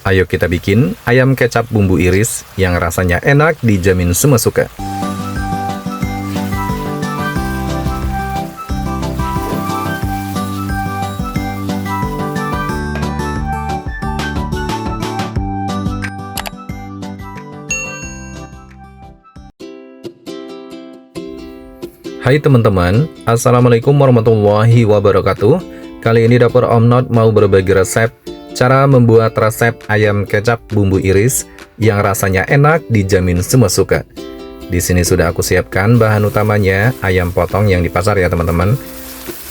Ayo kita bikin ayam kecap bumbu iris yang rasanya enak dijamin semua suka. Hai teman-teman, Assalamualaikum warahmatullahi wabarakatuh. Kali ini dapur Om Not mau berbagi resep cara membuat resep ayam kecap bumbu iris yang rasanya enak dijamin semua suka. Di sini sudah aku siapkan bahan utamanya ayam potong yang di pasar ya teman-teman.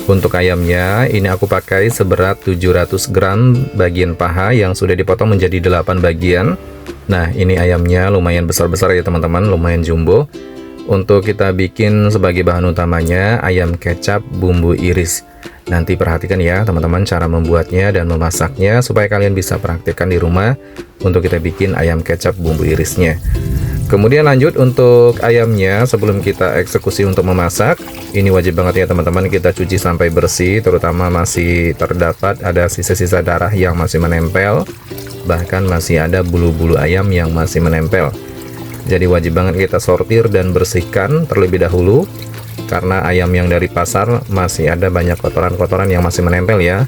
Untuk ayamnya ini aku pakai seberat 700 gram bagian paha yang sudah dipotong menjadi 8 bagian. Nah ini ayamnya lumayan besar-besar ya teman-teman, lumayan jumbo. Untuk kita bikin sebagai bahan utamanya ayam kecap bumbu iris. Nanti perhatikan ya teman-teman cara membuatnya dan memasaknya supaya kalian bisa praktikkan di rumah untuk kita bikin ayam kecap bumbu irisnya. Kemudian lanjut untuk ayamnya, sebelum kita eksekusi untuk memasak, ini wajib banget ya teman-teman kita cuci sampai bersih, terutama masih terdapat ada sisa-sisa darah yang masih menempel, bahkan masih ada bulu-bulu ayam yang masih menempel. Jadi wajib banget kita sortir dan bersihkan terlebih dahulu, karena ayam yang dari pasar masih ada banyak kotoran-kotoran yang masih menempel ya.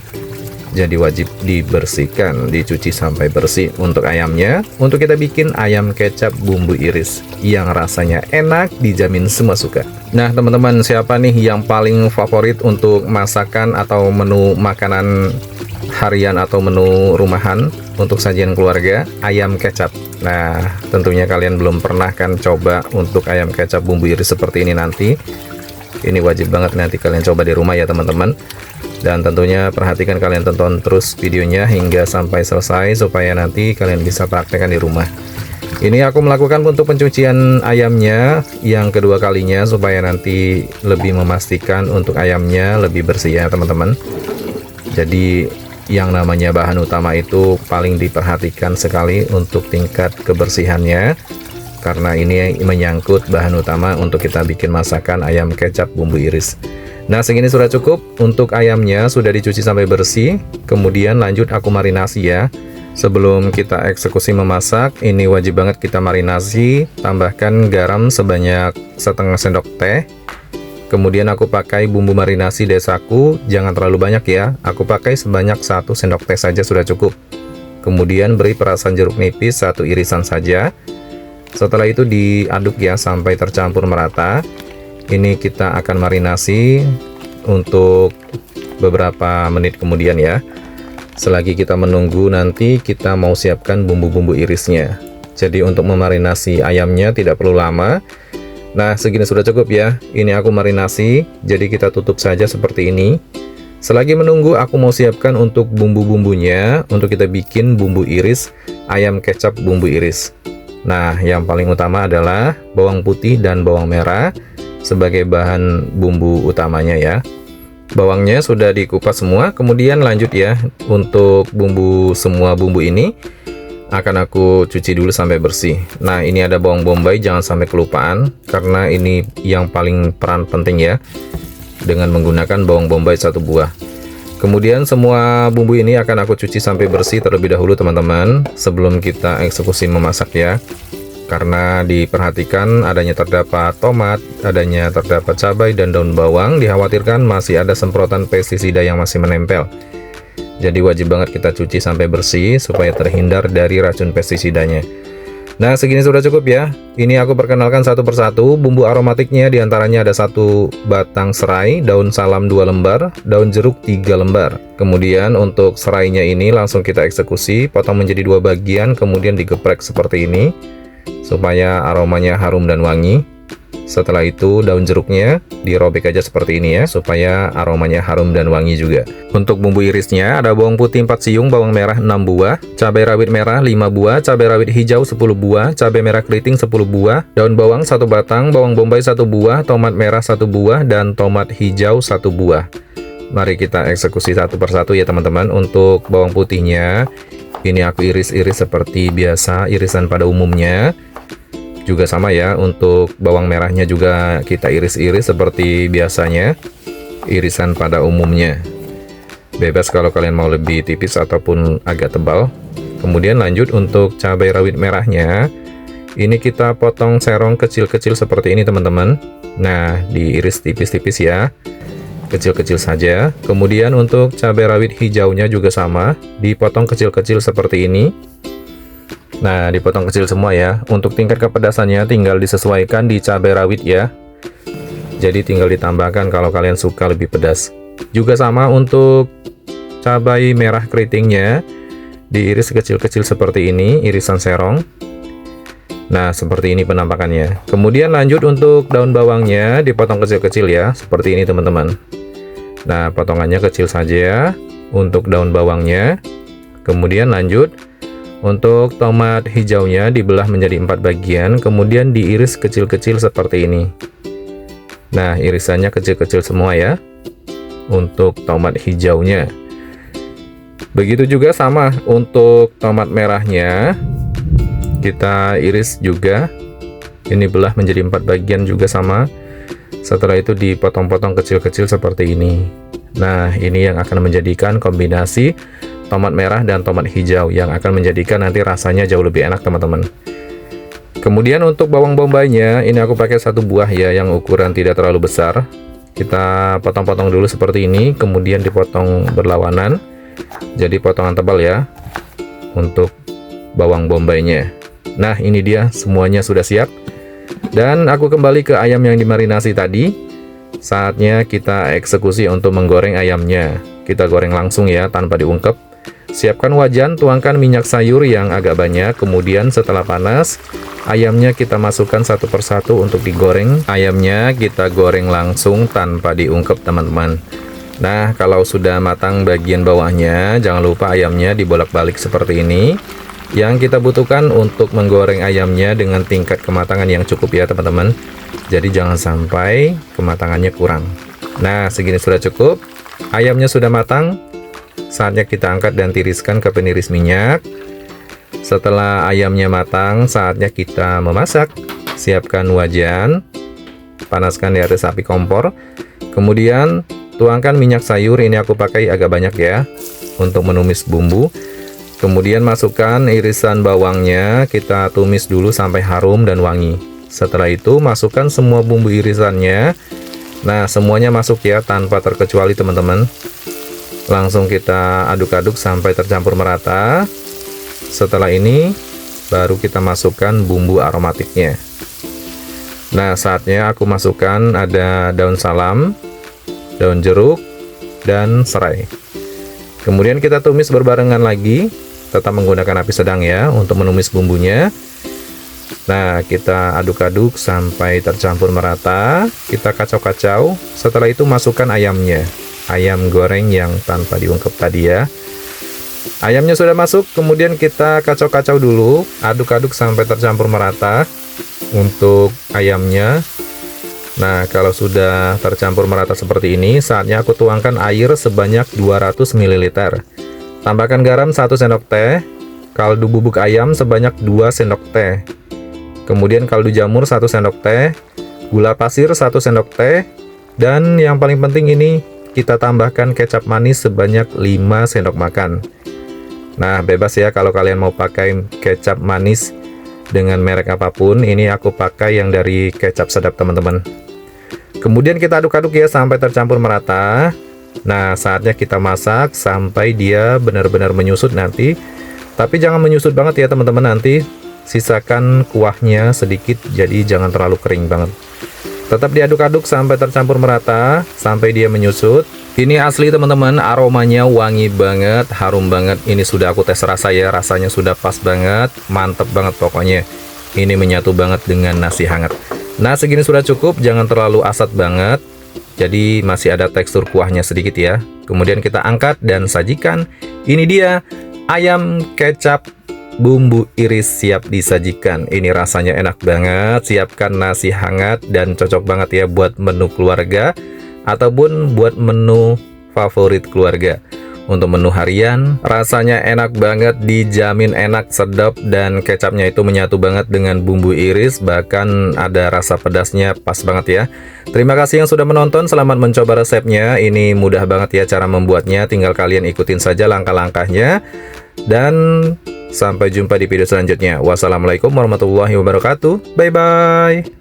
Jadi wajib dibersihkan, dicuci sampai bersih untuk ayamnya. Untuk kita bikin ayam kecap bumbu iris yang rasanya enak dijamin semua suka. Nah teman-teman, siapa nih yang paling favorit untuk masakan atau menu makanan harian atau menu rumahan untuk sajian keluarga? Ayam kecap. Nah tentunya kalian belum pernah kan coba untuk ayam kecap bumbu iris seperti ini nanti. Ini wajib banget nanti kalian coba di rumah ya teman-teman. Dan tentunya perhatikan kalian tonton terus videonya hingga sampai selesai supaya nanti kalian bisa praktekkan di rumah. Ini aku melakukan untuk pencucian ayamnya yang kedua kalinya supaya nanti lebih memastikan untuk ayamnya lebih bersih ya teman-teman. Jadi yang namanya bahan utama itu paling diperhatikan sekali untuk tingkat kebersihannya, karena ini menyangkut bahan utama untuk kita bikin masakan ayam kecap bumbu iris. Nah segini sudah cukup. Untuk ayamnya sudah dicuci sampai bersih. Kemudian lanjut aku marinasi ya. Sebelum kita eksekusi memasak, ini wajib banget kita marinasi. Tambahkan garam sebanyak setengah sendok teh. Kemudian aku pakai bumbu marinasi desaku, jangan terlalu banyak ya. Aku pakai sebanyak 1 sendok teh saja sudah cukup. Kemudian beri perasan jeruk nipis 1 irisan saja. Setelah itu diaduk ya sampai tercampur merata. Ini kita akan marinasi untuk beberapa menit kemudian ya. Selagi kita menunggu, nanti kita mau siapkan bumbu-bumbu irisnya. Jadi untuk memarinasi ayamnya tidak perlu lama. Nah segini sudah cukup ya. Ini aku marinasi, jadi kita tutup saja seperti ini. Selagi menunggu, aku mau siapkan untuk bumbu-bumbunya. Untuk kita bikin bumbu iris ayam kecap bumbu iris. Nah yang paling utama adalah bawang putih dan bawang merah sebagai bahan bumbu utamanya ya. Bawangnya sudah dikupas semua. Kemudian lanjut ya, untuk semua bumbu ini akan aku cuci dulu sampai bersih. Nah ini ada bawang bombay, jangan sampai kelupaan karena ini yang paling peran penting ya, dengan menggunakan bawang bombay 1 buah. Kemudian semua bumbu ini akan aku cuci sampai bersih terlebih dahulu teman-teman, sebelum kita eksekusi memasak ya. Karena diperhatikan adanya terdapat tomat, adanya terdapat cabai dan daun bawang, dikhawatirkan masih ada semprotan pestisida yang masih menempel. Jadi wajib banget kita cuci sampai bersih supaya terhindar dari racun pestisidanya. Nah segini sudah cukup ya. Ini aku perkenalkan satu persatu. Bumbu aromatiknya diantaranya ada 1 batang serai, daun salam 2 lembar, daun jeruk 3 lembar. Kemudian untuk serainya ini langsung kita eksekusi, potong menjadi 2 bagian, kemudian digeprek seperti ini supaya aromanya harum dan wangi. Setelah itu daun jeruknya dirobek aja seperti ini ya, supaya aromanya harum dan wangi juga. Untuk bumbu irisnya ada bawang putih 4 siung, bawang merah 6 buah, cabai rawit merah 5 buah, cabai rawit hijau 10 buah, cabai merah keriting 10 buah, daun bawang 1 batang, bawang bombay 1 buah, tomat merah 1 buah, dan tomat hijau 1 buah. Mari kita eksekusi satu persatu ya teman-teman. Untuk bawang putihnya ini aku iris-iris seperti biasa irisan pada umumnya. Juga sama ya, untuk bawang merahnya juga kita iris-iris seperti biasanya, irisan pada umumnya. Bebas kalau kalian mau lebih tipis ataupun agak tebal. Kemudian lanjut untuk cabai rawit merahnya. Ini kita potong serong kecil-kecil seperti ini teman-teman. Nah, diiris tipis-tipis ya, kecil-kecil saja. Kemudian untuk cabai rawit hijaunya juga sama, dipotong kecil-kecil seperti ini. Nah, dipotong kecil semua ya. Untuk tingkat kepedasannya tinggal disesuaikan di cabai rawit ya. Jadi tinggal ditambahkan kalau kalian suka lebih pedas. Juga sama untuk cabai merah keritingnya, diiris kecil-kecil seperti ini, irisan serong. Nah, seperti ini penampakannya. Kemudian lanjut untuk daun bawangnya, dipotong kecil-kecil ya, seperti ini teman-teman. Nah, potongannya kecil saja untuk daun bawangnya. Kemudian lanjut untuk tomat hijaunya, dibelah menjadi 4 bagian, kemudian diiris kecil-kecil seperti ini. Nah, irisannya kecil-kecil semua ya untuk tomat hijaunya. Begitu juga sama untuk tomat merahnya, kita iris juga. Ini belah menjadi 4 bagian juga sama. Setelah itu dipotong-potong kecil-kecil seperti ini. Nah, ini yang akan menjadikan kombinasi tomat merah dan tomat hijau yang akan menjadikan nanti rasanya jauh lebih enak teman-teman. Kemudian untuk bawang bombaynya, ini aku pakai 1 buah ya, yang ukuran tidak terlalu besar. Kita potong-potong dulu seperti ini, kemudian dipotong berlawanan. Jadi potongan tebal ya untuk bawang bombaynya. Nah, ini dia semuanya sudah siap. Dan aku kembali ke ayam yang dimarinasi tadi. Saatnya kita eksekusi untuk menggoreng ayamnya. Kita goreng langsung ya, tanpa diungkep. Siapkan wajan, tuangkan minyak sayur yang agak banyak. Kemudian setelah panas, ayamnya kita masukkan satu persatu untuk digoreng. Ayamnya kita goreng langsung tanpa diungkep teman-teman. Nah, kalau sudah matang bagian bawahnya, jangan lupa ayamnya dibolak-balik seperti ini. Yang kita butuhkan untuk menggoreng ayamnya dengan tingkat kematangan yang cukup ya teman-teman. Jadi jangan sampai kematangannya kurang. Nah, segini sudah cukup. Ayamnya sudah matang. Saatnya kita angkat dan tiriskan ke peniris minyak. Setelah ayamnya matang, saatnya kita memasak. Siapkan wajan, panaskan di atas api kompor. Kemudian tuangkan minyak sayur, ini aku pakai agak banyak ya, untuk menumis bumbu. Kemudian masukkan irisan bawangnya, kita tumis dulu sampai harum dan wangi. Setelah itu masukkan semua bumbu irisannya. Nah, semuanya masuk ya, tanpa terkecuali teman-teman. Langsung kita aduk-aduk sampai tercampur merata. Setelah ini baru kita masukkan bumbu aromatiknya. Nah, saatnya aku masukkan ada daun salam, daun jeruk, dan serai. Kemudian kita tumis berbarengan lagi, tetap menggunakan api sedang ya untuk menumis bumbunya. Nah, kita aduk-aduk sampai tercampur merata. Kita kacau-kacau. Setelah itu masukkan ayamnya, ayam goreng yang tanpa diungkep tadi ya. Ayamnya sudah masuk, kemudian kita kacau-kacau dulu, aduk-aduk sampai tercampur merata untuk ayamnya. Nah, kalau sudah tercampur merata seperti ini, saatnya aku tuangkan air sebanyak 200 ml. Tambahkan garam 1 sendok teh, kaldu bubuk ayam sebanyak 2 sendok teh. Kemudian kaldu jamur 1 sendok teh, gula pasir 1 sendok teh, dan yang paling penting ini kita tambahkan kecap manis sebanyak 5 sendok makan. Nah, bebas ya kalau kalian mau pakai kecap manis dengan merek apapun. Ini aku pakai yang dari kecap sedap teman-teman. Kemudian kita aduk-aduk ya sampai tercampur merata. Nah, saatnya kita masak sampai dia benar-benar menyusut nanti. Tapi jangan menyusut banget ya teman-teman, nanti sisakan kuahnya sedikit, jadi jangan terlalu kering banget. Tetap diaduk-aduk sampai tercampur merata, sampai dia menyusut. Ini asli teman-teman, aromanya wangi banget, harum banget. Ini sudah aku tes rasa ya, rasanya sudah pas banget, mantep banget pokoknya. Ini menyatu banget dengan nasi hangat. Nah, segini sudah cukup, jangan terlalu asat banget. Jadi masih ada tekstur kuahnya sedikit ya. Kemudian kita angkat dan sajikan. Ini dia ayam kecap bumbu iris siap disajikan. Ini rasanya enak banget. Siapkan nasi hangat dan cocok banget ya buat menu keluarga ataupun buat menu favorit keluarga. Untuk menu harian, rasanya enak banget, dijamin enak, sedap, dan kecapnya itu menyatu banget dengan bumbu iris, bahkan ada rasa pedasnya pas banget ya. Terima kasih yang sudah menonton, selamat mencoba resepnya. Ini mudah banget ya cara membuatnya, tinggal kalian ikutin saja langkah-langkahnya. Dan Sampai jumpa di video selanjutnya. Wassalamualaikum warahmatullahi wabarakatuh. Bye-bye.